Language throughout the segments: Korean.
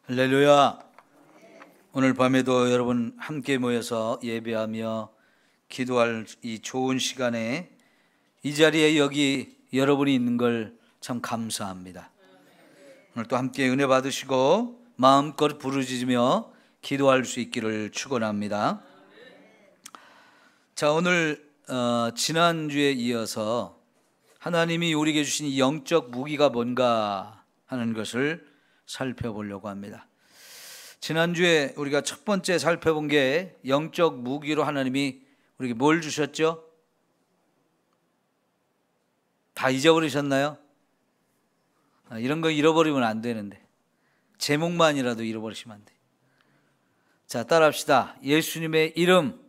할렐루야. 오늘 밤에도 여러분 함께 모여서 예배하며 기도할 이 좋은 시간에 이 자리에 여기 여러분이 있는 걸 참 감사합니다. 오늘 또 함께 은혜 받으시고 마음껏 부르짖으며 기도할 수 있기를 축원합니다. 자, 오늘 지난주에 이어서 하나님이 우리에게 주신 이 영적 무기가 뭔가 하는 것을 살펴보려고 합니다. 지난주에 우리가 첫 번째 살펴본 게 영적 무기로 하나님이 우리에게 뭘 주셨죠? 다 잊어버리셨나요? 이런 거 잃어버리면 안 되는데 제목만이라도 잃어버리시면 안 돼요. 자, 따라합시다. 예수님의 이름.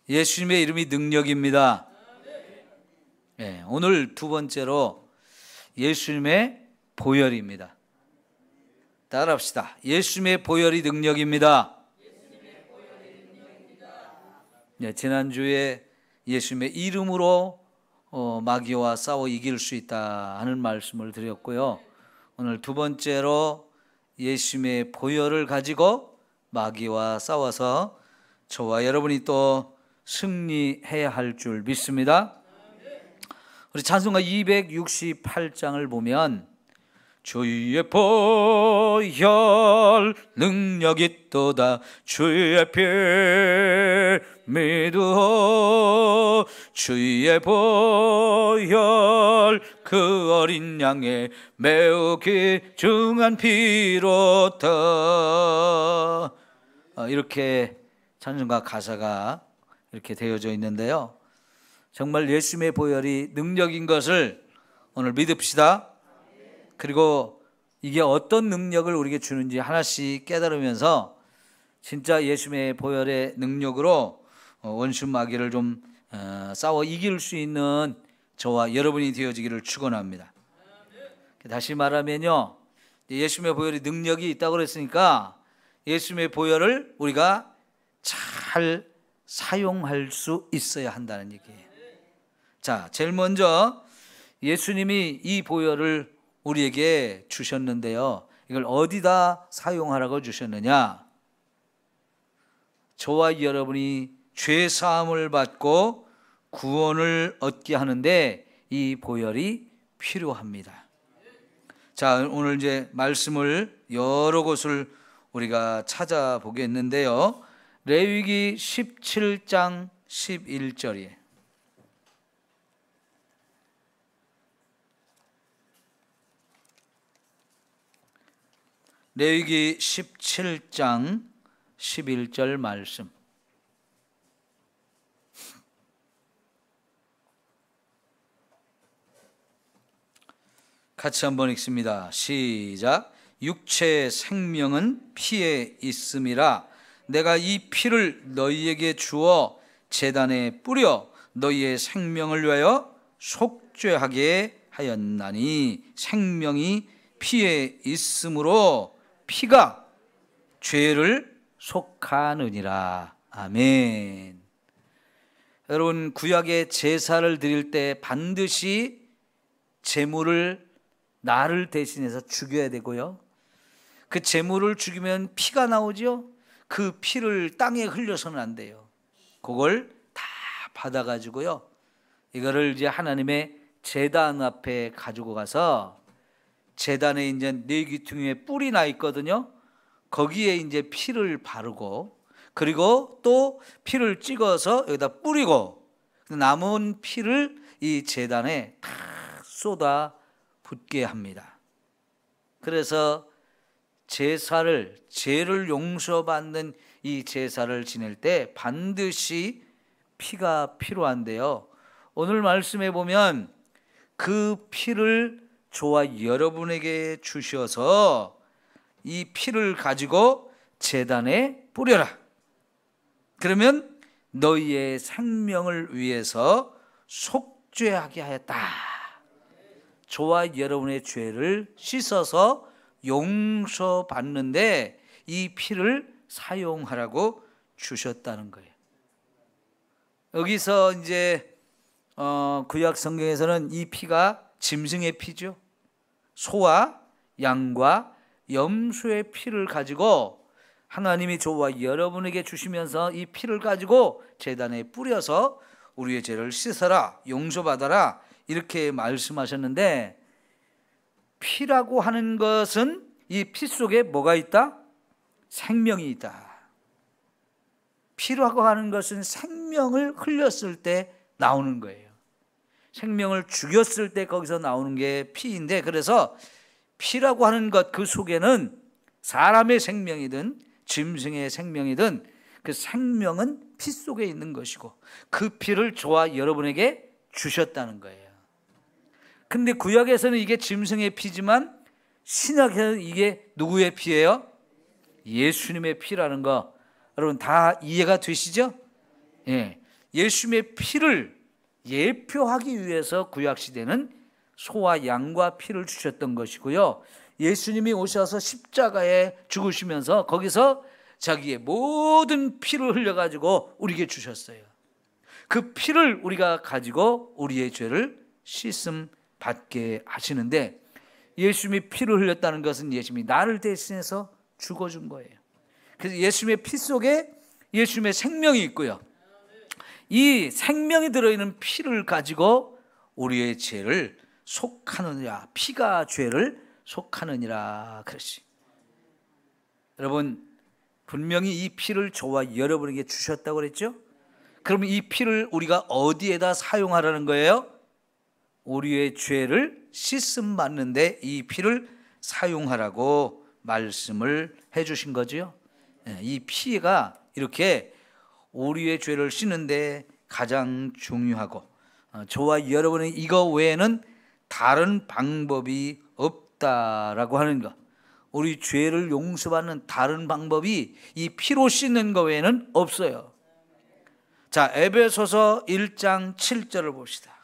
예수님의 이름이 능력입니다. 네, 오늘 두 번째로 예수님의 보혈입니다. 따라합시다. 예수님의 보혈이 능력입니다. 네, 지난주에 예수님의 이름으로 마귀와 싸워 이길 수 있다 하는 말씀을 드렸고요. 오늘 두 번째로 예수님의 보혈을 가지고 마귀와 싸워서 저와 여러분이 또 승리해야 할 줄 믿습니다. 우리 찬송가 268장을 보면 주의 보혈 능력이 있도다 주의 피 믿으오 주의 보혈 그 어린 양의 매우 귀중한 피로다. 이렇게 찬송가 가사가 이렇게 되어져 있는데요, 정말 예수님의 보혈이 능력인 것을 오늘 믿읍시다. 그리고 이게 어떤 능력을 우리에게 주는지 하나씩 깨달으면서 진짜 예수님의 보혈의 능력으로 원수 마귀를 좀 싸워 이길 수 있는 저와 여러분이 되어지기를 축원합니다. 다시 말하면요, 예수님의 보혈이 능력이 있다고 그랬으니까 예수님의 보혈을 우리가 잘 사용할 수 있어야 한다는 얘기예요. 자, 제일 먼저 예수님이 이 보혈을 우리에게 주셨는데요, 이걸 어디다 사용하라고 주셨느냐? 저와 여러분이 죄 사함을 받고 구원을 얻게 하는데 이 보혈이 필요합니다. 자, 오늘 이제 말씀을 여러 곳을 우리가 찾아보겠는데요, 레위기 17장 11절이에요. 레위기 17장 11절 말씀. 같이 한번 읽습니다. 시작. 육체의 생명은 피에 있음이라 내가 이 피를 너희에게 주어 제단에 뿌려 너희의 생명을 위하여 속죄하게 하였나니 생명이 피에 있으므로 피가 죄를 속하느니라. 아멘. 여러분, 구약의 제사를 드릴 때 반드시 제물을 나를 대신해서 죽여야 되고요, 그 제물을 죽이면 피가 나오죠. 그 피를 땅에 흘려서는 안 돼요. 그걸 다 받아가지고요, 이거를 이제 하나님의 제단 앞에 가지고 가서 제단에 이제 네 귀퉁이에 뿔이 나 있거든요. 거기에 이제 피를 바르고, 그리고 또 피를 찍어서 여기다 뿌리고, 남은 피를 이 제단에 다 쏟아 붓게 합니다. 그래서 제사를, 죄를 용서받는 이 제사를 지낼 때 반드시 피가 필요한데요, 오늘 말씀에 보면 그 피를 저와 여러분에게 주셔서 이 피를 가지고 제단에 뿌려라. 그러면 너희의 생명을 위해서 속죄하게 하였다. 저와 여러분의 죄를 씻어서 용서받는데 이 피를 사용하라고 주셨다는 거예요. 여기서 이제 구약 성경에서는 이 피가 짐승의 피죠. 소와 양과 염소의 피를 가지고 하나님이 저와 여러분에게 주시면서 이 피를 가지고 제단에 뿌려서 우리의 죄를 씻어라, 용서받아라 이렇게 말씀하셨는데, 피라고 하는 것은 이 피 속에 뭐가 있다? 생명이 있다. 피라고 하는 것은 생명을 흘렸을 때 나오는 거예요. 생명을 죽였을 때 거기서 나오는 게 피인데, 그래서 피라고 하는 것 그 속에는 사람의 생명이든 짐승의 생명이든 그 생명은 피 속에 있는 것이고 그 피를 저와 여러분에게 주셨다는 거예요. 근데 구약에서는 이게 짐승의 피지만 신약에서는 이게 누구의 피예요? 예수님의 피라는 거 여러분 다 이해가 되시죠? 예. 예수님의 피를 예표하기 위해서 구약시대는 소와 양과 피를 주셨던 것이고요, 예수님이 오셔서 십자가에 죽으시면서 거기서 자기의 모든 피를 흘려가지고 우리에게 주셨어요. 그 피를 우리가 가지고 우리의 죄를 씻음 받게 하시는데, 예수님이 피를 흘렸다는 것은 예수님이 나를 대신해서 죽어준 거예요. 그래서 예수님의 피 속에 예수님의 생명이 있고요, 이 생명이 들어있는 피를 가지고 우리의 죄를 속하느니라, 피가 죄를 속하느니라 그랬지. 여러분 분명히 이 피를 저와 여러분에게 주셨다고 그랬죠? 그러면 이 피를 우리가 어디에다 사용하라는 거예요? 우리의 죄를 씻음 받는데 이 피를 사용하라고 말씀을 해 주신 거죠. 이 피가 이렇게 우리의 죄를 씻는데 가장 중요하고, 저와 여러분의 이거 외에는 다른 방법이 없다라고 하는 것, 우리 죄를 용서받는 다른 방법이 이 피로 씻는 것 외에는 없어요. 자, 에베소서 1장 7절을 봅시다.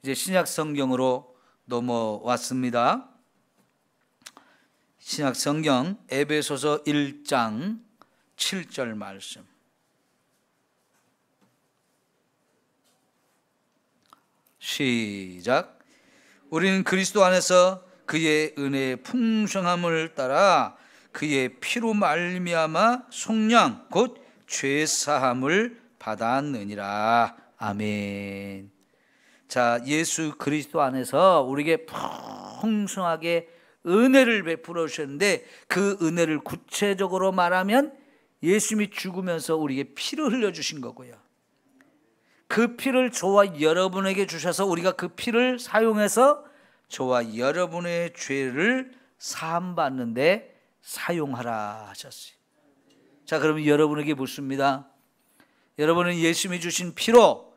이제 신약 성경으로 넘어왔습니다. 신약 성경 에베소서 1장 7절 말씀. 시작. 우리는 그리스도 안에서 그의 은혜의 풍성함을 따라 그의 피로 말미암아 속량 곧 죄사함을 받았느니라. 아멘. 자, 예수 그리스도 안에서 우리에게 풍성하게 은혜를 베풀어 주셨는데, 그 은혜를 구체적으로 말하면 예수님이 죽으면서 우리에게 피를 흘려주신 거고요, 그 피를 저와 여러분에게 주셔서 우리가 그 피를 사용해서 저와 여러분의 죄를 사함받는데 사용하라 하셨어요. 자, 그러면 여러분에게 묻습니다. 여러분은 예수님이 주신 피로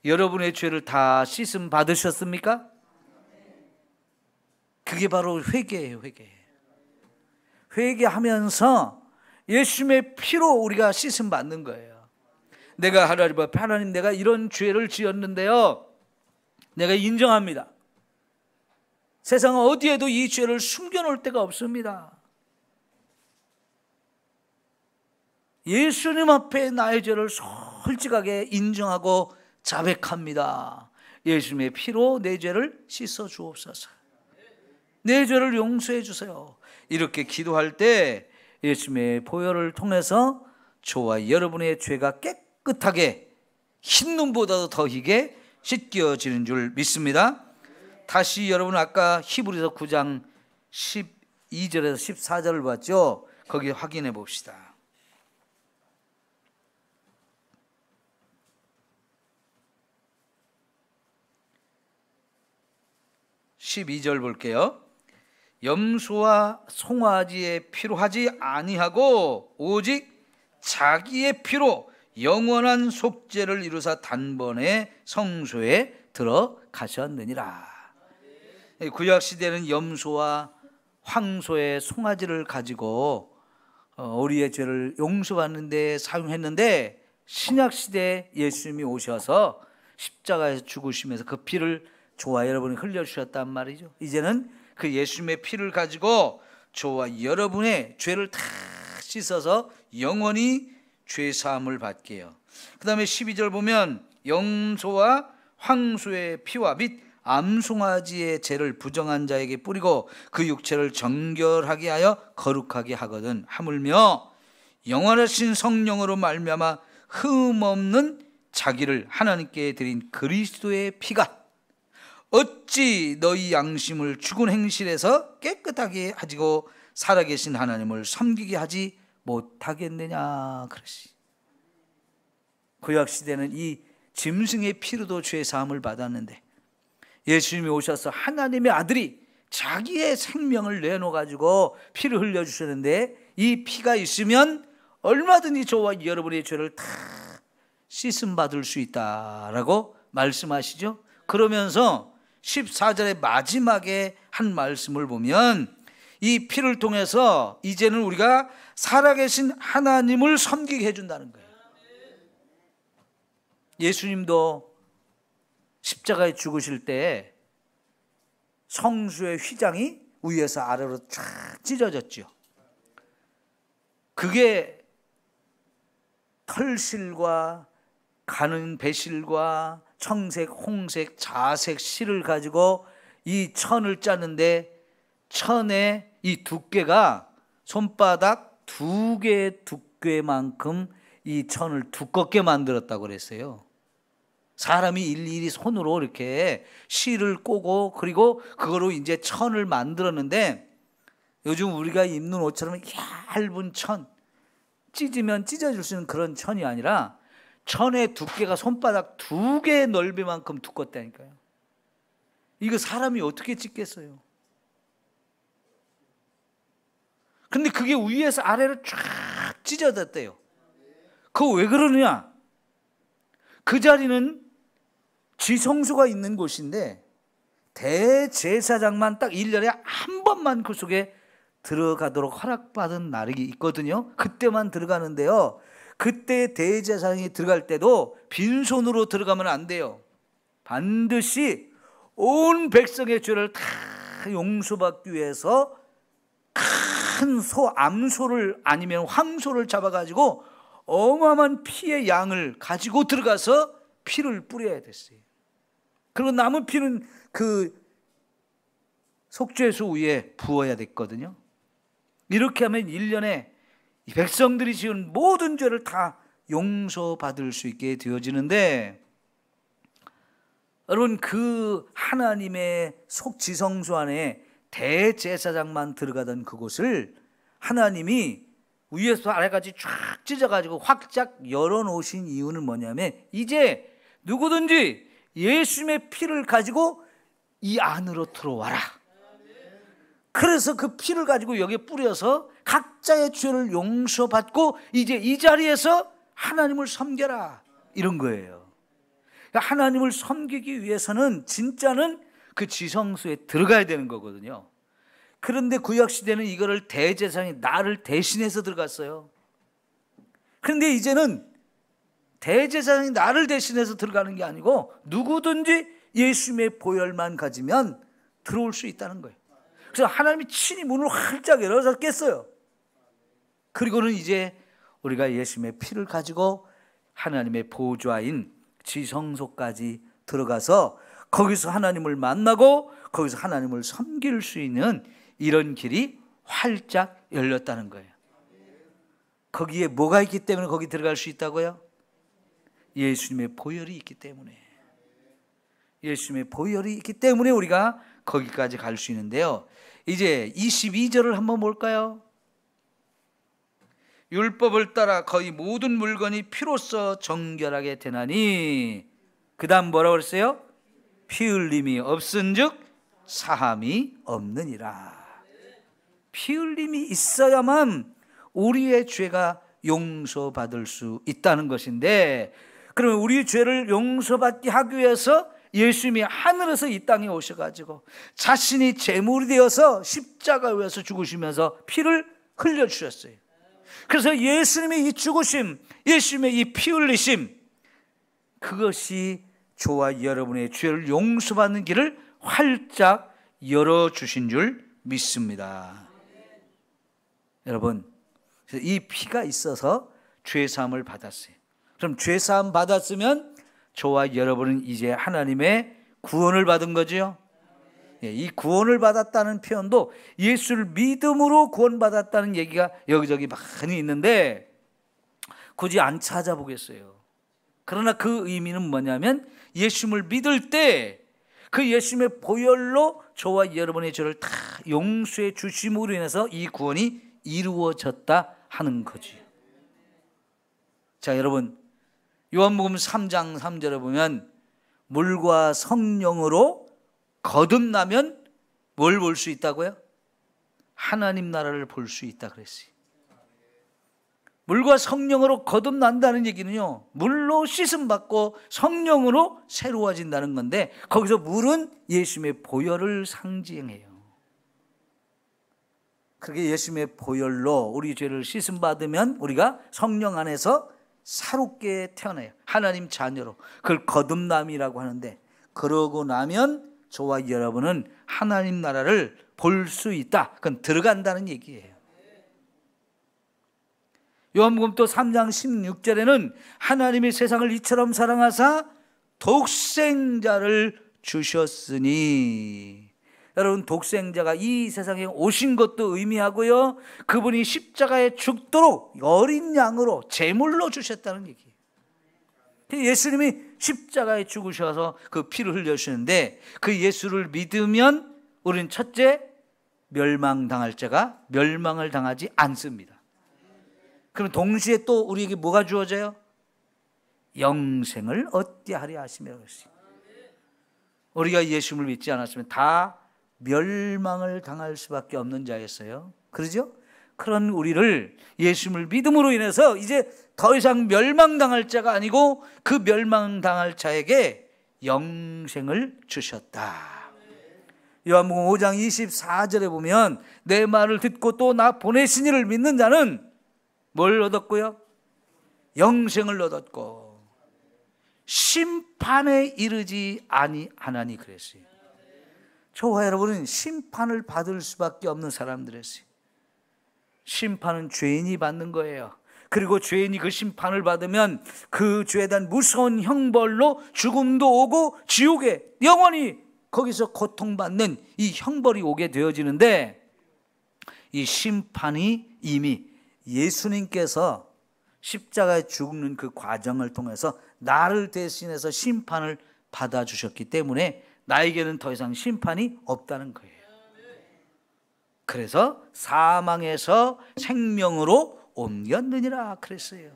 여러분의 죄를 다 씻음 받으셨습니까? 그게 바로 회개예요. 회개하면서 예수님의 피로 우리가 씻음 받는 거예요. 내가 하나님 앞에, 하나님 내가 이런 죄를 지었는데요, 내가 인정합니다. 세상 어디에도 이 죄를 숨겨놓을 데가 없습니다. 예수님 앞에 나의 죄를 솔직하게 인정하고 자백합니다. 예수님의 피로 내 죄를 씻어 주옵소서. 내 죄를 용서해 주세요. 이렇게 기도할 때 예수님의 보혈을 통해서 저와 여러분의 죄가 깨끗하게 흰눈보다도 더 희게 씻겨지는 줄 믿습니다. 다시 여러분 아까 히브리서 9장 12절에서 14절을 봤죠? 거기 확인해 봅시다. 12절 볼게요. 염소와 송아지의 피로 하지 아니하고 오직 자기의 피로 영원한 속죄를 이루사 단번에 성소에 들어가셨느니라. 구약시대는 염소와 황소의 송아지를 가지고 우리의 죄를 용서받는 데 사용했는데, 신약시대에 예수님이 오셔서 십자가에서 죽으시면서 그 피를 저와 여러분이 흘려주셨단 말이죠. 이제는 그 예수님의 피를 가지고 저와 여러분의 죄를 다 씻어서 영원히 죄사함을 받게 해요. 그 다음에 12절 보면 염소와 황소의 피와 및 암송아지의 죄를 부정한 자에게 뿌리고 그 육체를 정결하게 하여 거룩하게 하거든. 하물며 영원하신 성령으로 말미암아 흠없는 자기를 하나님께 드린 그리스도의 피가 어찌 너희 양심을 죽은 행실에서 깨끗하게 하지고 살아계신 하나님을 섬기게 하지 못하겠느냐. 그러시. 구약시대는 이 짐승의 피로도 죄 사함을 받았는데 예수님이 오셔서 하나님의 아들이 자기의 생명을 내놓아가지고 피를 흘려주셨는데 이 피가 있으면 얼마든지 저와 여러분의 죄를 다 씻음받을 수 있다라고 말씀하시죠. 그러면서 14절의 마지막에 한 말씀을 보면 이 피를 통해서 이제는 우리가 살아계신 하나님을 섬기게 해준다는 거예요. 예수님도 십자가에 죽으실 때 성수의 휘장이 위에서 아래로 쫙 찢어졌죠. 그게 털실과 가는 배실과 청색, 홍색, 자색 실을 가지고 이 천을 짜는데 천의 이 두께가 손바닥 2개의 두께만큼 이 천을 두껍게 만들었다고 그랬어요. 사람이 일일이 손으로 이렇게 실을 꼬고 그리고 그거로 이제 천을 만들었는데 요즘 우리가 입는 옷처럼 얇은 천, 찢으면 찢어질 수 있는 그런 천이 아니라 천의 두께가 손바닥 2개의 넓이만큼 두껍다니까요. 이거 사람이 어떻게 찢겠어요? 근데 그게 위에서 아래로 쫙 찢어졌대요. 그거 왜 그러느냐? 그 자리는 지성소가 있는 곳인데 대제사장만 딱 1년에 한 번만 그 속에 들어가도록 허락받은 날이 있거든요. 그때만 들어가는데요. 그때 대제사장이 들어갈 때도 빈손으로 들어가면 안 돼요. 반드시 온 백성의 죄를 다 용서받기 위해서 큰 소, 암소를 아니면 황소를 잡아가지고 어마어마한 피의 양을 가지고 들어가서 피를 뿌려야 됐어요. 그리고 남은 피는 그 속죄소 위에 부어야 됐거든요. 이렇게 하면 1년에 이 백성들이 지은 모든 죄를 다 용서받을 수 있게 되어지는데, 여러분 그 하나님의 속지성소 안에 대제사장만 들어가던 그곳을 하나님이 위에서 아래까지 쫙 찢어가지고 확짝 열어놓으신 이유는 뭐냐면 이제 누구든지 예수님의 피를 가지고 이 안으로 들어와라. 그래서 그 피를 가지고 여기에 뿌려서 각자의 죄를 용서받고 이제 이 자리에서 하나님을 섬겨라, 이런 거예요. 그러니까 하나님을 섬기기 위해서는 진짜는 그 지성소에 들어가야 되는 거거든요. 그런데 구약시대는 이거를 대제사장이 나를 대신해서 들어갔어요. 그런데 이제는 대제사장이 나를 대신해서 들어가는 게 아니고 누구든지 예수님의 보혈만 가지면 들어올 수 있다는 거예요. 그래서 하나님이 친히 문을 활짝 열어서 깼어요. 그리고는 이제 우리가 예수님의 피를 가지고 하나님의 보좌인 지성소까지 들어가서 거기서 하나님을 만나고 거기서 하나님을 섬길 수 있는 이런 길이 활짝 열렸다는 거예요. 거기에 뭐가 있기 때문에 거기 들어갈 수 있다고요? 예수님의 보혈이 있기 때문에. 예수님의 보혈이 있기 때문에 우리가 거기까지 갈 수 있는데요. 이제 22절을 한번 볼까요? 율법을 따라 거의 모든 물건이 피로써 정결하게 되나니, 그 다음 뭐라고 그랬어요? 피 흘림이 없은즉 사함이 없느니라. 피 흘림이 있어야만 우리의 죄가 용서받을 수 있다는 것인데, 그러면 우리의 죄를 용서받게 하기 위해서 예수님이 하늘에서 이 땅에 오셔가지고 자신이 제물이 되어서 십자가 위에서 죽으시면서 피를 흘려주셨어요. 그래서 예수님의 이 죽으심, 예수님의 이 피 흘리심, 그것이 저와 여러분의 죄를 용서받는 길을 활짝 열어주신 줄 믿습니다. 여러분, 이 피가 있어서 죄사함을 받았어요. 그럼 죄사함 받았으면 저와 여러분은 이제 하나님의 구원을 받은 거지요. 이 구원을 받았다는 표현도 예수를 믿음으로 구원받았다는 얘기가 여기저기 많이 있는데 굳이 안 찾아보겠어요. 그러나 그 의미는 뭐냐면 예수님을 믿을 때 그 예수님의 보혈로 저와 여러분의 죄를 다 용서해 주심으로 인해서 이 구원이 이루어졌다 하는 거지. 자, 여러분, 요한복음 3장 3절에 보면 물과 성령으로 거듭나면 뭘 볼 수 있다고요? 하나님 나라를 볼 수 있다 그랬어요. 물과 성령으로 거듭난다는 얘기는요, 물로 씻음받고 성령으로 새로워진다는 건데, 거기서 물은 예수님의 보혈을 상징해요. 그게 예수님의 보혈로 우리 죄를 씻음받으면 우리가 성령 안에서 새롭게 태어나요. 하나님 자녀로. 그걸 거듭남이라고 하는데, 그러고 나면 저와 여러분은 하나님 나라를 볼 수 있다. 그건 들어간다는 얘기예요. 요한복음 또 3장 16절에는 하나님이 세상을 이처럼 사랑하사 독생자를 주셨으니, 여러분, 독생자가 이 세상에 오신 것도 의미하고요, 그분이 십자가에 죽도록 어린 양으로 제물로 주셨다는 얘기예요. 예수님이 십자가에 죽으셔서 그 피를 흘려주시는데, 그 예수를 믿으면 우리는 첫째, 멸망당할 자가 멸망을 당하지 않습니다. 그럼 동시에 또 우리에게 뭐가 주어져요? 영생을 얻게 하려 하시며 그랬어요. 우리가 예수님을 믿지 않았으면 다 멸망을 당할 수밖에 없는 자였어요. 그러죠? 그런 우리를 예수님을 믿음으로 인해서 이제 더 이상 멸망당할 자가 아니고 그 멸망당할 자에게 영생을 주셨다. 요한복음 5장 24절에 보면 내 말을 듣고 또 나 보내신 이를 믿는 자는 뭘 얻었고요? 영생을 얻었고 심판에 이르지 아니하나니 그랬어요. 저와 여러분은 심판을 받을 수밖에 없는 사람들이었어요. 심판은 죄인이 받는 거예요. 그리고 죄인이 그 심판을 받으면 그 죄에 대한 무서운 형벌로 죽음도 오고 지옥에 영원히 거기서 고통받는 이 형벌이 오게 되어지는데, 이 심판이 이미 예수님께서 십자가에 죽는 그 과정을 통해서 나를 대신해서 심판을 받아주셨기 때문에 나에게는 더 이상 심판이 없다는 거예요. 그래서 사망에서 생명으로 옮겼느니라 그랬어요.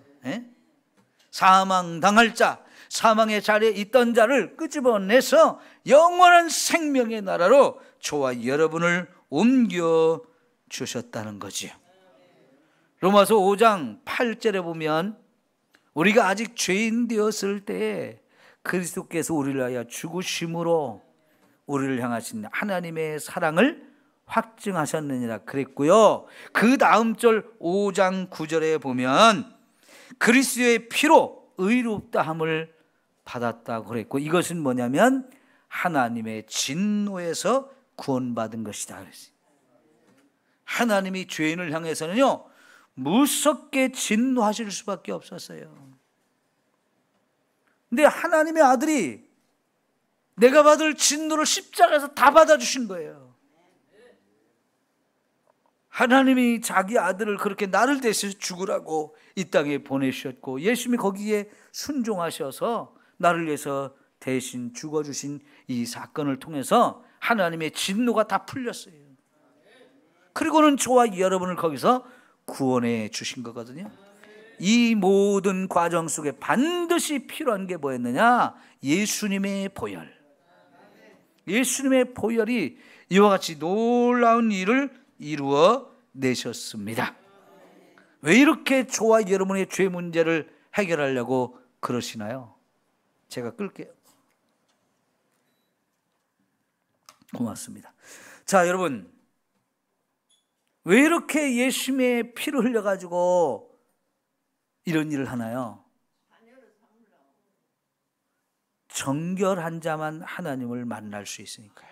사망 당할 자, 사망의 자리에 있던 자를 끄집어내서 영원한 생명의 나라로 저와 여러분을 옮겨주셨다는 거지요. 로마서 5장 8절에 보면 우리가 아직 죄인 되었을 때에 그리스도께서 우리를 위하여 죽으심으로 우리를 향하신 하나님의 사랑을 확증하셨느니라 그랬고요. 그 다음 절 5장 9절에 보면 그리스도의 피로 의롭다함을 받았다고 그랬고, 이것은 뭐냐면 하나님의 진노에서 구원받은 것이다 그랬어요. 하나님이 죄인을 향해서는요 무섭게 진노하실 수밖에 없었어요. 근데 하나님의 아들이 내가 받을 진노를 십자가에서 다 받아주신 거예요. 하나님이 자기 아들을 그렇게 나를 대신해서 죽으라고 이 땅에 보내주셨고, 예수님이 거기에 순종하셔서 나를 위해서 대신 죽어주신 이 사건을 통해서 하나님의 진노가 다 풀렸어요. 그리고는 저와 여러분을 거기서 구원해 주신 거거든요. 이 모든 과정 속에 반드시 필요한 게 뭐였느냐? 예수님의 보혈. 예수님의 보혈이 이와 같이 놀라운 일을 이루어 내셨습니다. 왜 이렇게 저와 여러분의 죄 문제를 해결하려고 그러시나요? 제가 끌게요. 고맙습니다. 자, 여러분, 왜 이렇게 예수님의 피를 흘려가지고 이런 일을 하나요? 정결한 자만 하나님을 만날 수 있으니까요.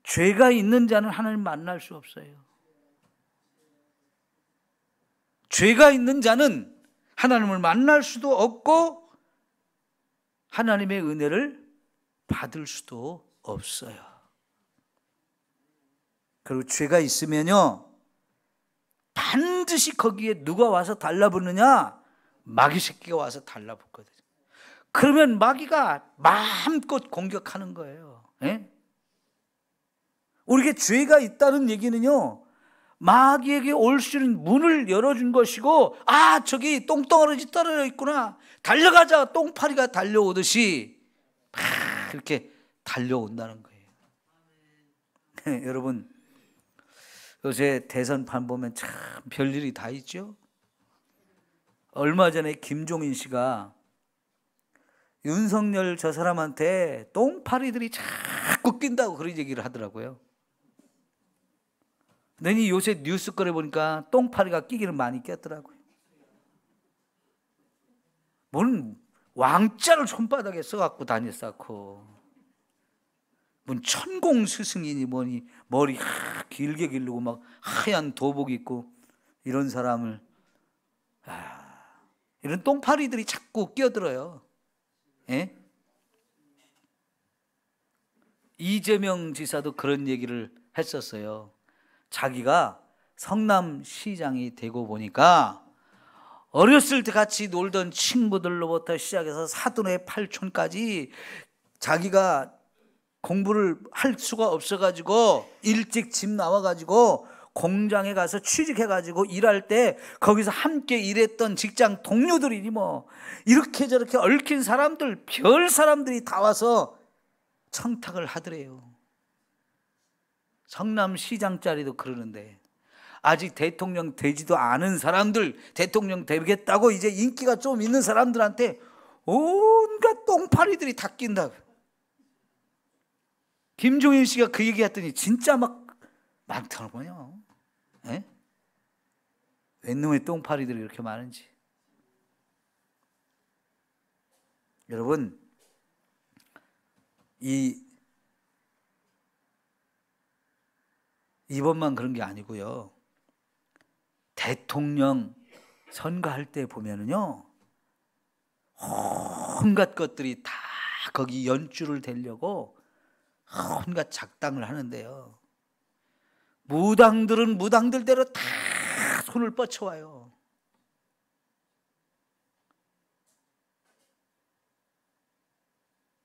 죄가 있는 자는 하나님 만날 수 없어요. 죄가 있는 자는 하나님을 만날 수도 없고 하나님의 은혜를 받을 수도 없어요. 그리고 죄가 있으면요, 반드시 거기에 누가 와서 달라붙느냐? 마귀 새끼가 와서 달라붙거든요. 그러면 마귀가 마음껏 공격하는 거예요. 예? 우리에게 죄가 있다는 얘기는요, 마귀에게 올 수 있는 문을 열어준 것이고, 아, 저기 똥덩어리 떨어져 있구나, 달려가자, 똥파리가 달려오듯이 막 이렇게 달려온다는 거예요. 여러분, 요새 대선판 보면 참 별일이 다 있죠. 얼마 전에 김종인 씨가 윤석열 저 사람한테 똥파리들이 자꾸 낀다고 그런 얘기를 하더라고요. 근데 요새 뉴스거리 보니까 똥파리가 끼기는 많이 꼈더라고요. 뭔 왕자를 손바닥에 써갖고 다녔었고, 뭔 천공 스승이니 뭐니 머리 길게 기르고 막 하얀 도복 입고 이런 사람을, 이런 똥파리들이 자꾸 끼어들어요. 예? 이재명 지사도 그런 얘기를 했었어요. 자기가 성남시장이 되고 보니까 어렸을 때 같이 놀던 친구들로부터 시작해서 사돈의 팔촌까지 자기가 공부를 할 수가 없어가지고 일찍 집 나와가지고 공장에 가서 취직해가지고 일할 때 거기서 함께 일했던 직장 동료들이니 뭐 이렇게 저렇게 얽힌 사람들, 별 사람들이 다 와서 청탁을 하더래요. 성남시장 자리도 그러는데, 아직 대통령 되지도 않은 사람들, 대통령 되겠다고 이제 인기가 좀 있는 사람들한테 온갖 똥파리들이 다 낀다고. 김종인 씨가 그 얘기했더니 진짜 막 많더라고요. 예? 웬 놈의 똥파리들이 이렇게 많은지. 여러분, 이번만 그런 게 아니고요, 대통령 선거할 때 보면은요, 온갖 것들이 다 거기 연주를 대려고 온갖 작당을 하는데요, 무당들은 무당들대로 다 손을 뻗쳐와요.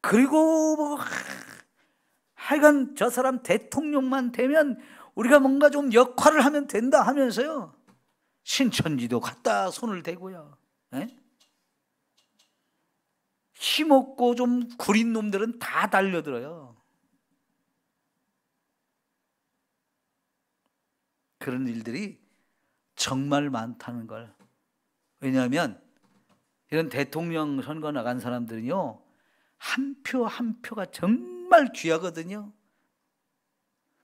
그리고 뭐 하여간 저 사람 대통령만 되면 우리가 뭔가 좀 역할을 하면 된다 하면서요, 신천지도 갖다 손을 대고요. 에? 힘없고 좀 구린 놈들은 다 달려들어요. 그런 일들이 정말 많다는 걸. 왜냐하면 이런 대통령 선거 나간 사람들은요, 한 표 한 표가 정말 귀하거든요.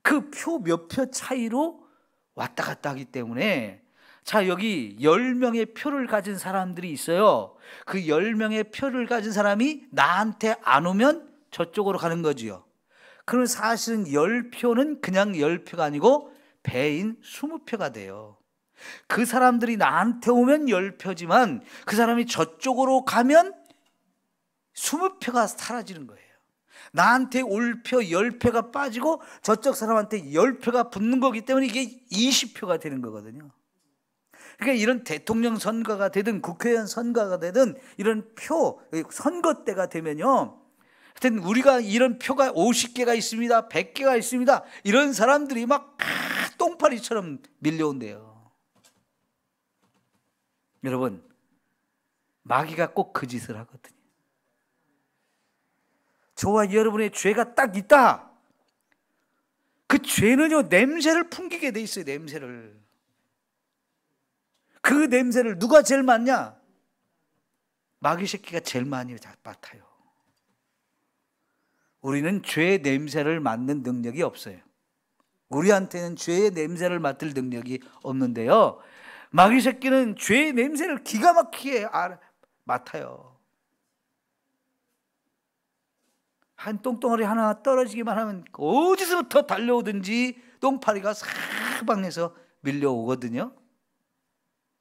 그 표 몇 표 차이로 왔다 갔다 하기 때문에, 자, 여기 10명의 표를 가진 사람들이 있어요. 그 10명의 표를 가진 사람이 나한테 안 오면 저쪽으로 가는 거지요. 그럼 사실은 10표는 그냥 10표가 아니고 배인 20표가 돼요. 그 사람들이 나한테 오면 10표지만 그 사람이 저쪽으로 가면 20표가 사라지는 거예요. 나한테 올 표 10표가 빠지고 저쪽 사람한테 10표가 붙는 거기 때문에 이게 20표가 되는 거거든요. 그러니까 이런 대통령 선거가 되든 국회의원 선거가 되든 이런 표, 선거 때가 되면요, 하여튼 우리가 이런 표가 50개가 있습니다, 100개가 있습니다, 이런 사람들이 막 똥파리처럼 밀려온대요. 여러분, 마귀가 꼭 그 짓을 하거든요. 저와 여러분의 죄가 딱 있다. 그 죄는요, 냄새를 풍기게 돼 있어요. 냄새를. 그 냄새를 누가 제일 맡냐? 마귀 새끼가 제일 많이 맡아요. 우리는 죄의 냄새를 맡는 능력이 없어요. 우리한테는 죄의 냄새를 맡을 능력이 없는데요, 마귀 새끼는 죄의 냄새를 기가 막히게 맡아요. 한 똥덩어리 하나 떨어지기만 하면 어디서부터 달려오든지 똥파리가 사방에서 밀려오거든요.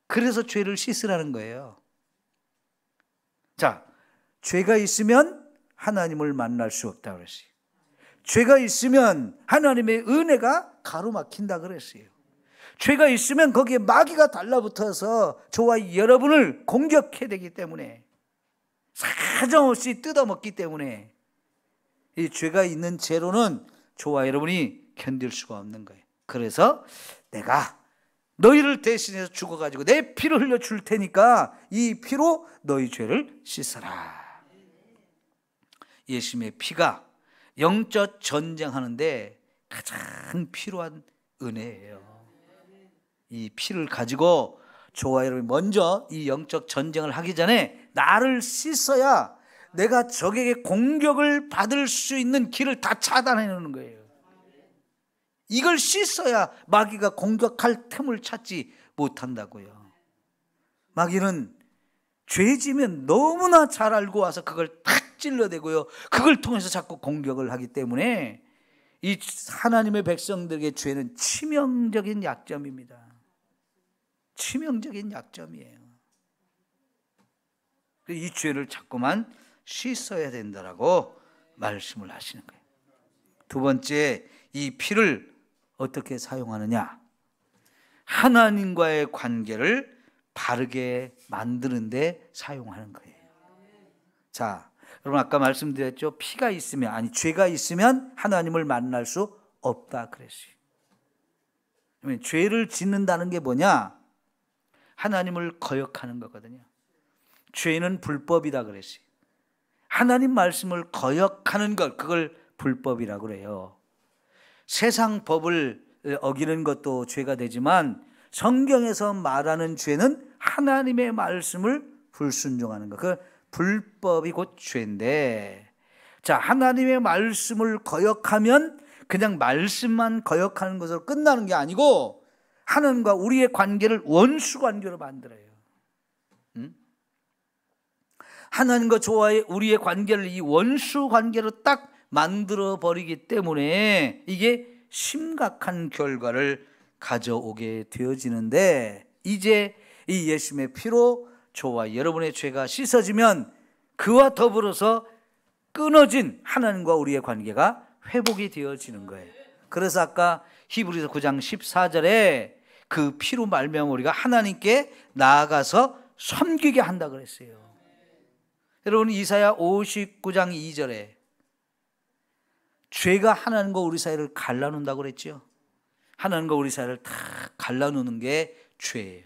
그래서 죄를 씻으라는 거예요. 자, 죄가 있으면 하나님을 만날 수 없다 그랬어요. 죄가 있으면 하나님의 은혜가 가로막힌다 그랬어요. 죄가 있으면 거기에 마귀가 달라붙어서 저와 여러분을 공격해야 되기 때문에, 사정없이 뜯어먹기 때문에, 이 죄가 있는 죄로는 저와 여러분이 견딜 수가 없는 거예요. 그래서 내가 너희를 대신해서 죽어가지고 내 피를 흘려 줄 테니까 이 피로 너희 죄를 씻어라. 예수님의 피가 영적 전쟁하는데 가장 필요한 은혜예요. 이 피를 가지고 저와 여러분이 먼저 이 영적 전쟁을 하기 전에 나를 씻어야 내가 적에게 공격을 받을 수 있는 길을 다 차단해 놓는 거예요. 이걸 씻어야 마귀가 공격할 틈을 찾지 못한다고요. 마귀는 죄지면 너무나 잘 알고 와서 그걸 탁 찔러대고요, 그걸 통해서 자꾸 공격을 하기 때문에 이 하나님의 백성들에게 죄는 치명적인 약점입니다. 치명적인 약점이에요. 이 죄를 자꾸만 씻어야 된다라고 말씀을 하시는 거예요. 두 번째, 이 피를 어떻게 사용하느냐? 하나님과의 관계를 바르게 만드는 데 사용하는 거예요. 자, 여러분 아까 말씀드렸죠? 피가 있으면, 아니 죄가 있으면 하나님을 만날 수 없다 그랬어요. 죄를 짓는다는 게 뭐냐? 하나님을 거역하는 거거든요. 죄는 불법이다 그랬어요. 하나님 말씀을 거역하는 것, 그걸 불법이라고 그래요. 세상 법을 어기는 것도 죄가 되지만 성경에서 말하는 죄는 하나님의 말씀을 불순종하는 것, 그 불법이 곧 죄인데, 자, 하나님의 말씀을 거역하면 그냥 말씀만 거역하는 것으로 끝나는 게 아니고 하나님과 우리의 관계를 원수 관계로 만들어요. 하나님과 저와의 우리의 관계를 이 원수 관계로 딱 만들어 버리기 때문에 이게 심각한 결과를 가져오게 되어지는데, 이제 이 예수님의 피로 저와 여러분의 죄가 씻어지면 그와 더불어서 끊어진 하나님과 우리의 관계가 회복이 되어지는 거예요. 그래서 아까 히브리서 9장 14절에 그 피로 말미암아 우리가 하나님께 나아가서 섬기게 한다 그랬어요. 여러분 이사야 59장 2절에 죄가 하나님과 우리 사이를 갈라놓는다고 그랬죠. 하나님과 우리 사이를 다 갈라놓는 게 죄예요.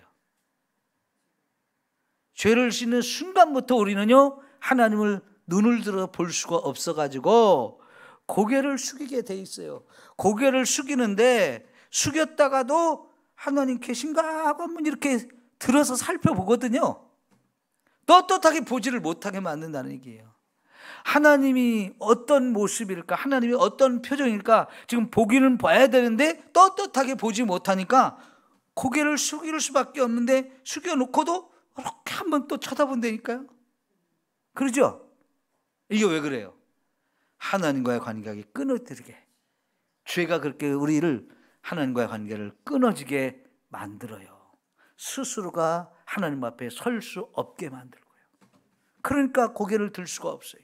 죄를 씻는 순간부터 우리는요, 하나님을 눈을 들어 볼 수가 없어가지고 고개를 숙이게 돼 있어요. 고개를 숙이는데 숙였다가도 하나님 계신가 하고 한번 이렇게 들어서 살펴보거든요. 떳떳하게 보지를 못하게 만든다는 얘기예요. 하나님이 어떤 모습일까, 하나님이 어떤 표정일까 지금 보기는 봐야 되는데 떳떳하게 보지 못하니까 고개를 숙일 수밖에 없는데, 숙여놓고도 이렇게 한번 또 쳐다본다니까요. 그러죠? 이게 왜 그래요? 하나님과의 관계가 끊어지게, 죄가 그렇게 우리를, 하나님과의 관계를 끊어지게 만들어요. 스스로가 하나님 앞에 설 수 없게 만들고요. 그러니까 고개를 들 수가 없어요.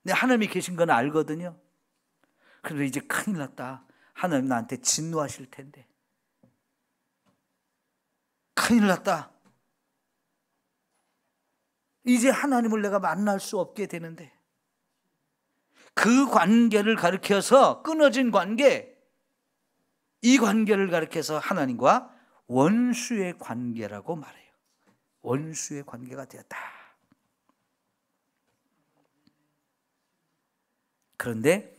근데 하나님이 계신 건 알거든요. 그런데 이제 큰일 났다, 하나님 나한테 진노하실 텐데, 큰일 났다, 이제 하나님을 내가 만날 수 없게 되는데, 그 관계를 가리켜서, 끊어진 관계, 이 관계를 가리켜서 하나님과 원수의 관계라고 말해요. 원수의 관계가 되었다. 그런데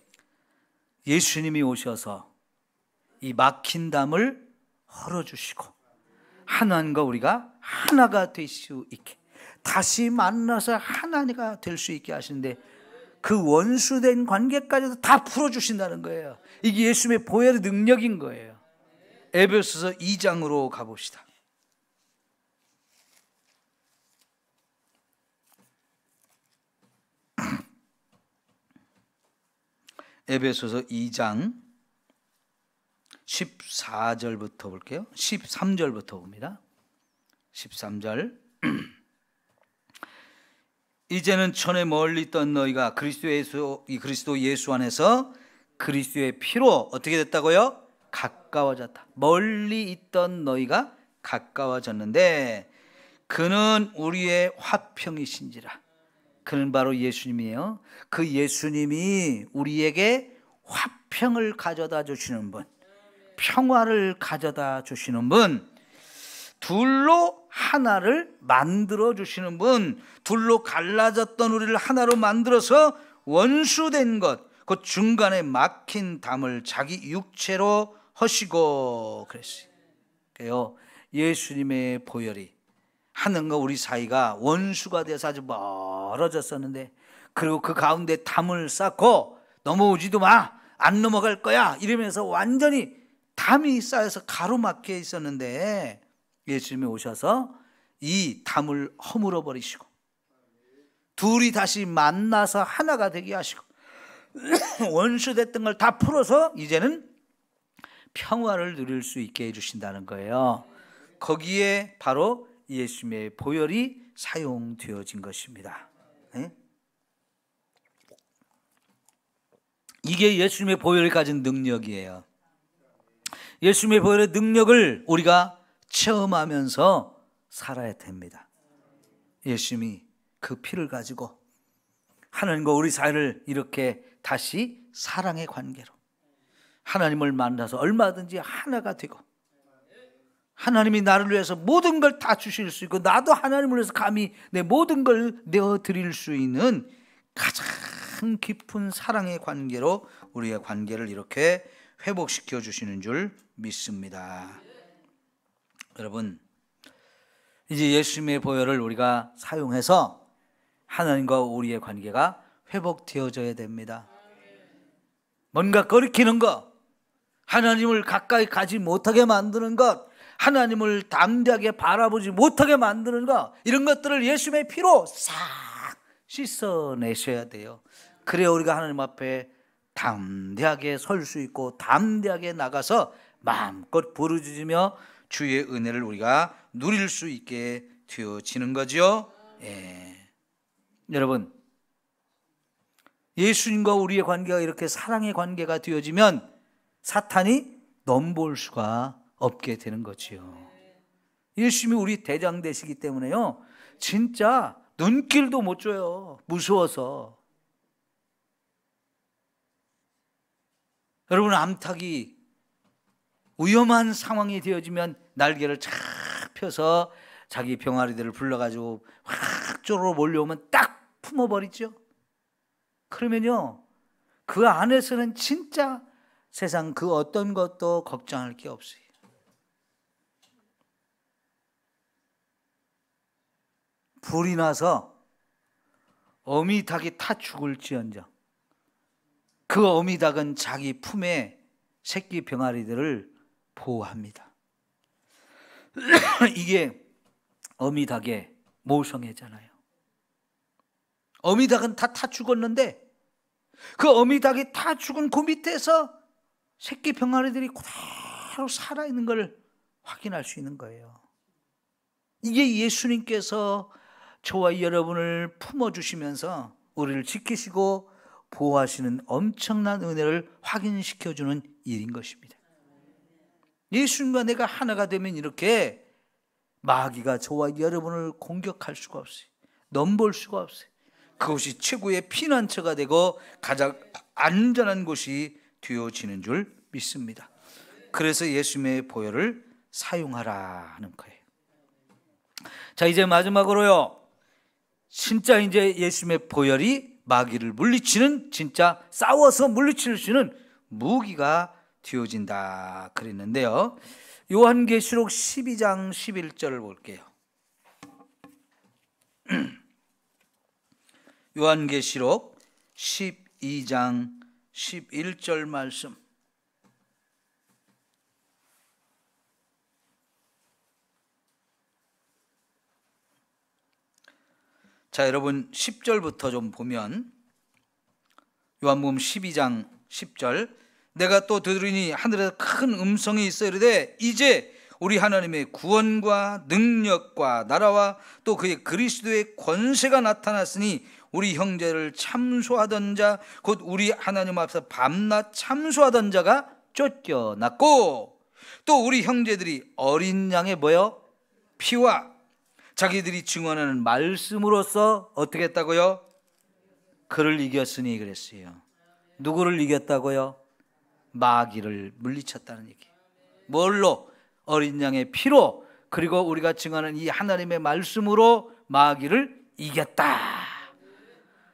예수님이 오셔서 이 막힌 담을 헐어주시고 하나님과 우리가 하나가 될 수 있게, 다시 만나서 하나가 될 수 있게 하시는데, 그 원수된 관계까지도 다 풀어주신다는 거예요. 이게 예수님의 보혈의 능력인 거예요. 에베소서 2장으로 가봅시다. 에베소서 2장 14절부터 볼게요. 13절부터 봅니다. 13절. 이제는 천에 멀리 있던 너희가 그리스도 예수 안에서 그리스도의 피로 어떻게 됐다고요? 가까워졌다. 멀리 있던 너희가 가까워졌는데 그는 우리의 화평이신지라. 그는 바로 예수님이에요. 그 예수님이 우리에게 화평을 가져다 주시는 분, 평화를 가져다 주시는 분, 둘로 하나를 만들어 주시는 분, 둘로 갈라졌던 우리를 하나로 만들어서 원수된 것, 그 중간에 막힌 담을 자기 육체로 하시고 그랬어요. 예수님의 보혈이 하나님과 우리 사이가 원수가 돼서 아주 멀어졌었는데, 그리고 그 가운데 담을 쌓고 넘어오지도 마, 안 넘어갈 거야 이러면서 완전히 담이 쌓여서 가로막혀 있었는데 예수님이 오셔서 이 담을 허물어 버리시고 둘이 다시 만나서 하나가 되게 하시고 원수됐던 걸 다 풀어서 이제는 평화를 누릴 수 있게 해주신다는 거예요. 거기에 바로 예수님의 보혈이 사용되어진 것입니다. 이게 예수님의 보혈이 가진 능력이에요. 예수님의 보혈의 능력을 우리가 체험하면서 살아야 됩니다. 예수님이 그 피를 가지고 하나님과 우리 사이를 이렇게 다시 사랑의 관계로, 하나님을 만나서 얼마든지 하나가 되고, 하나님이 나를 위해서 모든 걸 다 주실 수 있고 나도 하나님을 위해서 감히 내 모든 걸 내어드릴 수 있는 가장 깊은 사랑의 관계로 우리의 관계를 이렇게 회복시켜 주시는 줄 믿습니다. 여러분, 이제 예수님의 보혈을 우리가 사용해서 하나님과 우리의 관계가 회복되어져야 됩니다. 뭔가 거리키는 것, 하나님을 가까이 가지 못하게 만드는 것, 하나님을 담대하게 바라보지 못하게 만드는 것, 이런 것들을 예수님의 피로 싹 씻어내셔야 돼요. 그래야 우리가 하나님 앞에 담대하게 설 수 있고 담대하게 나가서 마음껏 부르짖으며 주의 은혜를 우리가 누릴 수 있게 되어지는 거죠. 여러분, 예수님과 우리의 관계가 이렇게 사랑의 관계가 되어지면 사탄이 넘볼 수가 없게 되는 거지요. 예수님이 우리 대장 되시기 때문에요, 진짜 눈길도 못 줘요. 무서워서. 여러분, 암탉이 위험한 상황이 되어지면 날개를 착 펴서 자기 병아리들을 불러가지고 확 쪼르르 몰려오면 딱 품어버리죠. 그러면요, 그 안에서는 진짜 세상 그 어떤 것도 걱정할 게 없어요. 불이 나서 어미닭이 타 죽을지언정 그 어미닭은 자기 품에 새끼 병아리들을 보호합니다. 이게 어미닭의 모성애잖아요. 어미닭은 다 타 죽었는데 그 어미닭이 타 죽은 그 밑에서 새끼 병아리들이 그대로 살아있는 걸 확인할 수 있는 거예요. 이게 예수님께서 저와 여러분을 품어주시면서 우리를 지키시고 보호하시는 엄청난 은혜를 확인시켜주는 일인 것입니다. 예수님과 내가 하나가 되면 이렇게 마귀가 저와 여러분을 공격할 수가 없어요. 넘볼 수가 없어요. 그것이 최고의 피난처가 되고 가장 안전한 곳이 되어지는 줄 믿습니다. 그래서 예수님의 보혈을 사용하라 하는 거예요. 자, 이제 마지막으로요, 진짜 이제 예수님의 보혈이 마귀를 물리치는, 진짜 싸워서 물리칠 수 있는 무기가 되어진다 그랬는데요, 요한계시록 12장 11절을 볼게요. 요한계시록 12장 11절 말씀. 자, 여러분 10절부터 좀 보면, 요한복음 12장 10절, 내가 또 들으니 하늘에서 큰 음성이 있어 이르되 이제 우리 하나님의 구원과 능력과 나라와 또 그의 그리스도의 권세가 나타났으니 우리 형제를 참소하던 자 곧 우리 하나님 앞에서 밤낮 참소하던 자가 쫓겨났고 또 우리 형제들이 어린 양의 뭐요? 피와 자기들이 증언하는 말씀으로써 어떻게 했다고요? 그를 이겼으니 그랬어요. 누구를 이겼다고요? 마귀를 물리쳤다는 얘기. 뭘로? 어린 양의 피로, 그리고 우리가 증언하는 이 하나님의 말씀으로 마귀를 이겼다.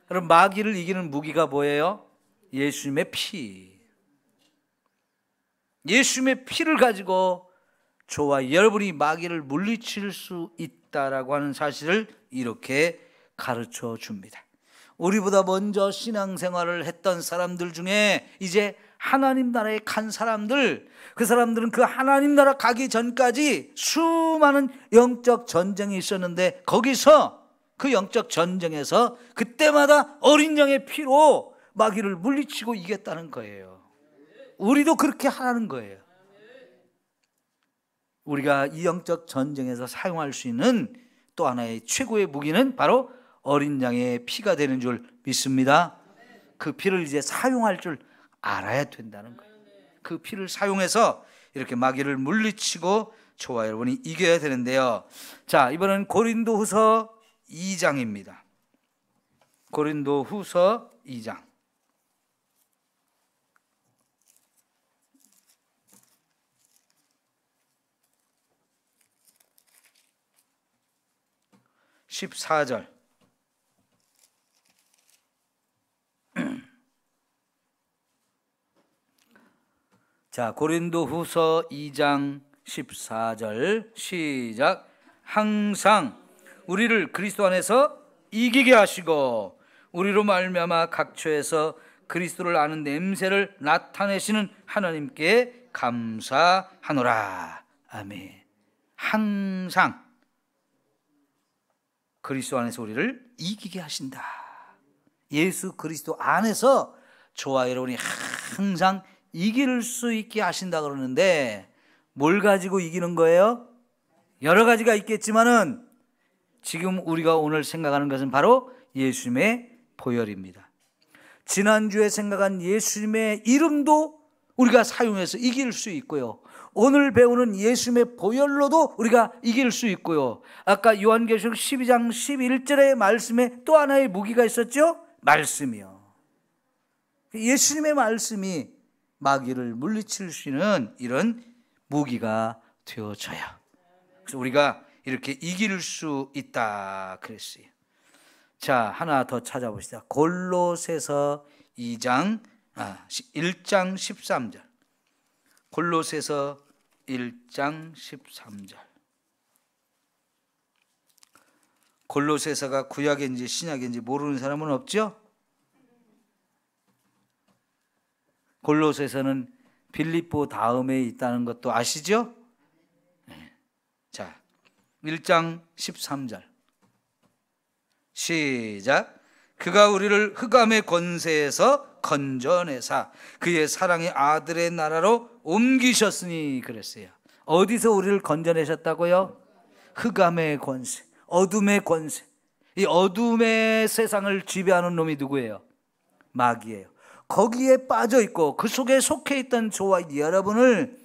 그럼 마귀를 이기는 무기가 뭐예요? 예수님의 피. 예수님의 피를 가지고 저와 여러분이 마귀를 물리칠 수 있다라고 하는 사실을 이렇게 가르쳐 줍니다. 우리보다 먼저 신앙생활을 했던 사람들 중에 이제 하나님 나라에 간 사람들, 그 사람들은 그 하나님 나라 가기 전까지 수많은 영적 전쟁이 있었는데 거기서 그 영적 전쟁에서 그때마다 어린 양의 피로 마귀를 물리치고 이겼다는 거예요. 우리도 그렇게 하라는 거예요. 우리가 이 영적 전쟁에서 사용할 수 있는 또 하나의 최고의 무기는 바로 어린 양의 피가 되는 줄 믿습니다. 그 피를 이제 사용할 줄 알아야 된다는 거예요. 그 피를 사용해서 이렇게 마귀를 물리치고 저와 여러분이 이겨야 되는데요. 자, 이번엔 고린도후서 2장입니다. 고린도후서 2장. 14절. 자, 고린도후서 2장 14절 시작. 항상 우리를 그리스도 안에서 이기게 하시고 우리로 말미암아 각처에서 그리스도를 아는 냄새를 나타내시는 하나님께 감사하노라. 아멘. 항상 그리스도 안에서 우리를 이기게 하신다. 예수 그리스도 안에서 저와 여러분이 항상 이길 수 있게 하신다 그러는데 뭘 가지고 이기는 거예요? 여러 가지가 있겠지만은 지금 우리가 오늘 생각하는 것은 바로 예수님의 보혈입니다. 지난주에 생각한 예수님의 이름도 우리가 사용해서 이길 수 있고요. 오늘 배우는 예수님의 보혈로도 우리가 이길 수 있고요. 아까 요한계시록 12장 11절의 말씀에 또 하나의 무기가 있었죠? 말씀이요. 예수님의 말씀이 마귀를 물리칠 수 있는 이런 무기가 되어져요. 그래서 우리가 이렇게 이길 수 있다 그랬어요. 자, 하나 더 찾아봅시다. 골로새서 1장 13절. 골로새서 1장 13절. 골로새서가 구약인지 신약인지 모르는 사람은 없죠? 골로새서는 빌립보 다음에 있다는 것도 아시죠? 네. 자, 1장 13절 시작. 그가 우리를 흑암의 권세에서 건져내사 그의 사랑의 아들의 나라로 옮기셨으니 그랬어요. 어디서 우리를 건져내셨다고요? 흑암의 권세, 어둠의 권세. 이 어둠의 세상을 지배하는 놈이 누구예요? 마귀예요. 거기에 빠져 있고 그 속에 속해 있던 저와 여러분을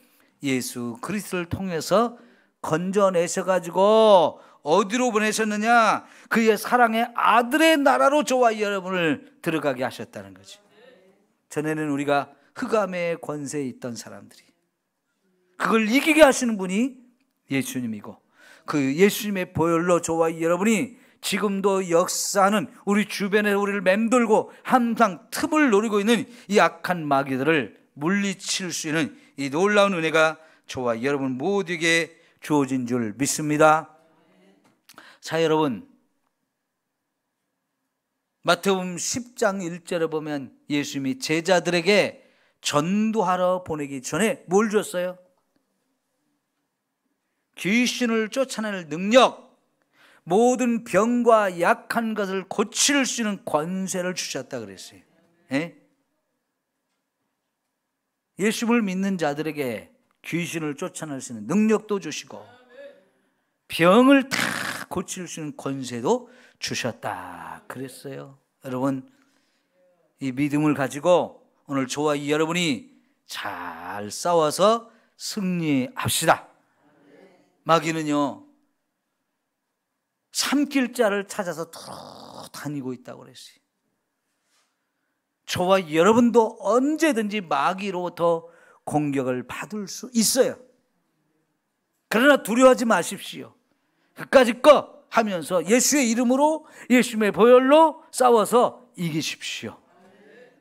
예수 그리스도를 통해서 건져내셔가지고 어디로 보내셨느냐? 그의 사랑의 아들의 나라로 저와 여러분을 들어가게 하셨다는 거죠. 전에는 우리가 흑암의 권세에 있던 사람들이 그걸 이기게 하시는 분이 예수님이고 그 예수님의 보혈로 저와 여러분이 지금도 역사하는 우리 주변에 우리를 맴돌고 항상 틈을 노리고 있는 이 악한 마귀들을 물리칠 수 있는 이 놀라운 은혜가 저와 여러분 모두에게 주어진 줄 믿습니다. 자, 여러분, 마태복음 10장 1절에 보면 예수님이 제자들에게 전도하러 보내기 전에 뭘 줬어요? 귀신을 쫓아낼 능력, 모든 병과 약한 것을 고칠 수 있는 권세를 주셨다 그랬어요. 예? 예수님을 믿는 자들에게 귀신을 쫓아낼 수 있는 능력도 주시고 병을 다 고칠 수 있는 권세도 주셨다 그랬어요. 여러분, 이 믿음을 가지고 오늘 저와 여러분이 잘 싸워서 승리합시다. 마귀는요, 삼킬 자를 찾아서 돌아다니고 있다고 그랬어요. 저와 여러분도 언제든지 마귀로부터 공격을 받을 수 있어요. 그러나 두려워하지 마십시오. 그까짓 거 하면서 예수의 이름으로, 예수의 보혈로 싸워서 이기십시오.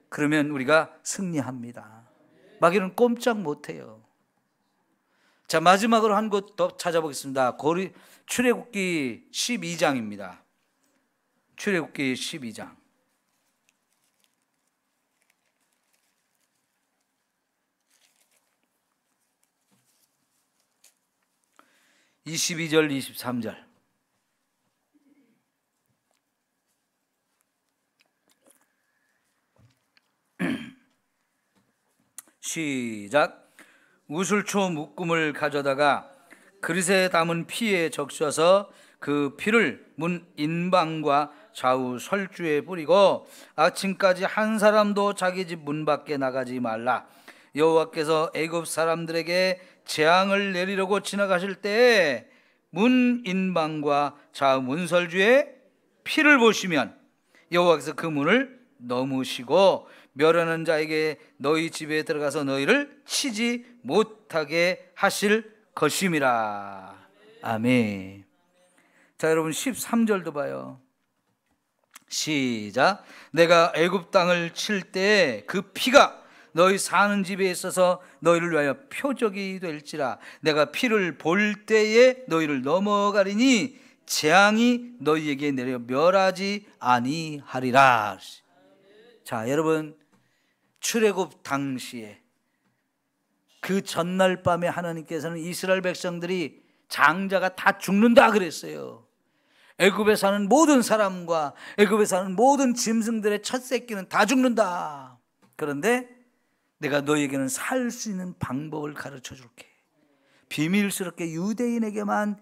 그러면 우리가 승리합니다. 마귀는 꼼짝 못해요. 자, 마지막으로 한 곳 더 찾아보겠습니다. 출애굽기 12장입니다. 출애굽기 12장. 22절 23절. 시작. 우슬초 묶음을 가져다가 그릇에 담은 피에 적셔서 그 피를 문 인방과 좌우 설주에 뿌리고 아침까지 한 사람도 자기 집 문 밖에 나가지 말라. 여호와께서 애굽 사람들에게 재앙을 내리려고 지나가실 때에 문 인방과 좌우 문설주에 피를 보시면 여호와께서 그 문을 넘으시고 멸하는 자에게 너희 집에 들어가서 너희를 치지 못하게 하실 것임이라. 아멘. 자, 여러분 13절도 봐요. 시작. 내가 애굽 땅을 칠 때 그 피가 너희 사는 집에 있어서 너희를 위하여 표적이 될지라. 내가 피를 볼 때에 너희를 넘어가리니 재앙이 너희에게 내려 멸하지 아니하리라. 자, 여러분, 출애굽 당시에 그 전날 밤에 하나님께서는 이스라엘 백성들이 장자가 다 죽는다 그랬어요. 애굽에 사는 모든 사람과 애굽에 사는 모든 짐승들의 첫 새끼는 다 죽는다. 그런데 내가 너희에게는 살 수 있는 방법을 가르쳐 줄게. 비밀스럽게 유대인에게만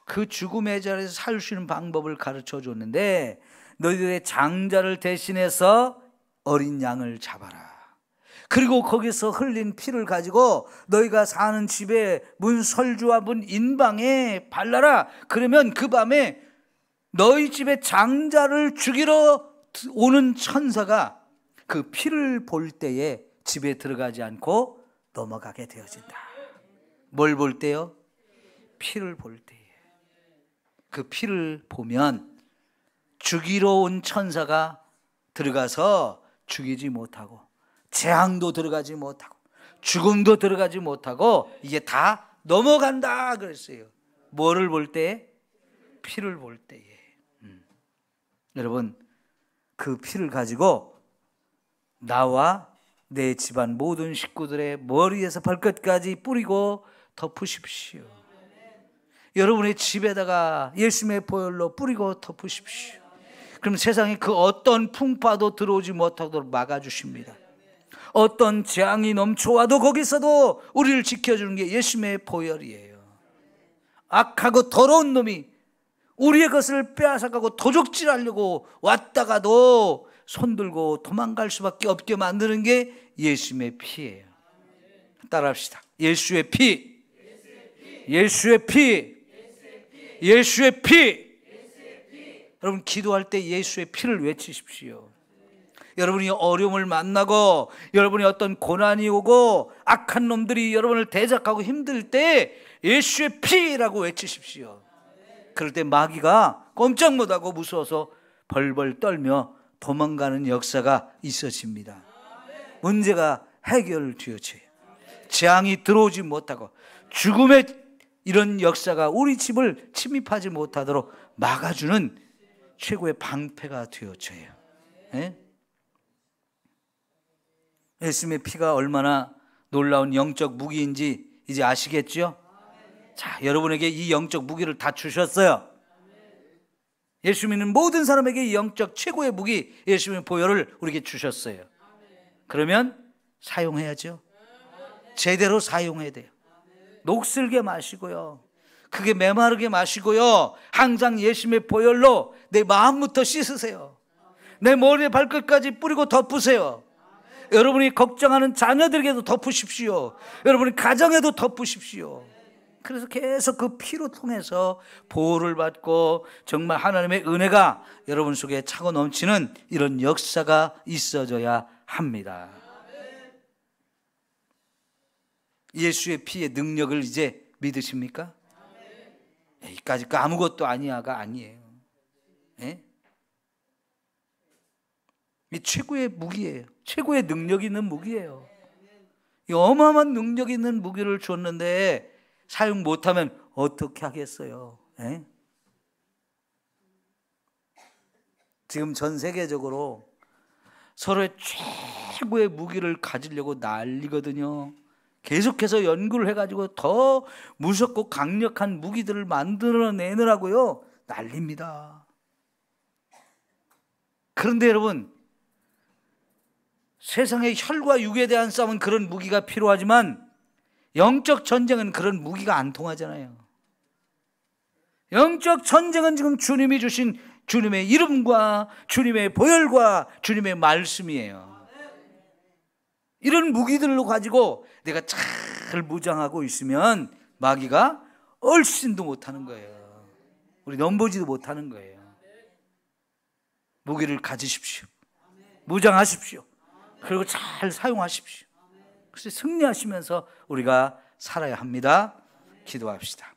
그 죽음의 자리에서 살 수 있는 방법을 가르쳐 줬는데 너희들의 장자를 대신해서 어린 양을 잡아라. 그리고 거기서 흘린 피를 가지고 너희가 사는 집에 문 설주와 문 인방에 발라라. 그러면 그 밤에 너희 집에 장자를 죽이러 오는 천사가 그 피를 볼 때에 집에 들어가지 않고 넘어가게 되어진다. 뭘 볼 때요? 피를 볼 때에. 그 피를 보면 죽이러 온 천사가 들어가서 죽이지 못하고 재앙도 들어가지 못하고 죽음도 들어가지 못하고 이게 다 넘어간다 그랬어요. 뭐를 볼 때? 피를 볼 때에. 여러분, 그 피를 가지고 나와 내 집안 모든 식구들의 머리에서 발끝까지 뿌리고 덮으십시오. 여러분의 집에다가 예수님의 보혈로 뿌리고 덮으십시오. 그럼 세상에 그 어떤 풍파도 들어오지 못하도록 막아주십니다. 어떤 재앙이 넘쳐와도 거기서도 우리를 지켜주는 게 예수님의 보혈이에요. 악하고 더러운 놈이 우리의 것을 빼앗아가고 도적질하려고 왔다가도 손들고 도망갈 수밖에 없게 만드는 게 예수님의 피예요. 따라합시다. 예수의 피, 예수의 피, 예수의 피. 여러분, 기도할 때 예수의 피를 외치십시오. 여러분이 어려움을 만나고 여러분이 어떤 고난이 오고 악한 놈들이 여러분을 대적하고 힘들 때 예수의 피라고 외치십시오. 그럴 때 마귀가 꼼짝 못하고 무서워서 벌벌 떨며 도망가는 역사가 있어집니다. 문제가 해결되어져요. 재앙이 들어오지 못하고 죽음의 이런 역사가 우리 집을 침입하지 못하도록 막아주는 최고의 방패가 되어져요. 네? 예수님의 피가 얼마나 놀라운 영적 무기인지 이제 아시겠죠? 자, 여러분에게 이 영적 무기를 다 주셨어요. 예수 믿는 모든 사람에게 이 영적 최고의 무기 예수님의 보혈을 우리에게 주셨어요. 그러면 사용해야죠. 제대로 사용해야 돼요. 녹슬게 마시고요, 그게 메마르게 마시고요, 항상 예수님의 보혈로 내 마음부터 씻으세요. 내 머리에 발끝까지 뿌리고 덮으세요. 여러분이 걱정하는 자녀들에게도 덮으십시오. 여러분이 가정에도 덮으십시오. 그래서 계속 그 피로 통해서 보호를 받고 정말 하나님의 은혜가 여러분 속에 차고 넘치는 이런 역사가 있어져야 합니다. 예수의 피의 능력을 이제 믿으십니까? 여기까지 아무것도 아니야가 아니에요. 예? 이 최고의 무기예요. 최고의 능력 있는 무기예요. 이 어마어마한 능력 있는 무기를 줬는데 사용 못하면 어떻게 하겠어요? 예? 지금 전 세계적으로 서로의 최고의 무기를 가지려고 난리거든요. 계속해서 연구를 해가지고 더 무섭고 강력한 무기들을 만들어내느라고요, 난립니다. 그런데 여러분, 세상의 혈과 육에 대한 싸움은 그런 무기가 필요하지만 영적 전쟁은 그런 무기가 안 통하잖아요. 영적 전쟁은 지금 주님이 주신 주님의 이름과 주님의 보혈과 주님의 말씀이에요. 이런 무기들로 가지고 내가 잘 무장하고 있으면 마귀가 얼씬도 못하는 거예요. 우리 넘보지도 못하는 거예요. 무기를 가지십시오. 무장하십시오. 그리고 잘 사용하십시오. 그래서 승리하시면서 우리가 살아야 합니다. 기도합시다.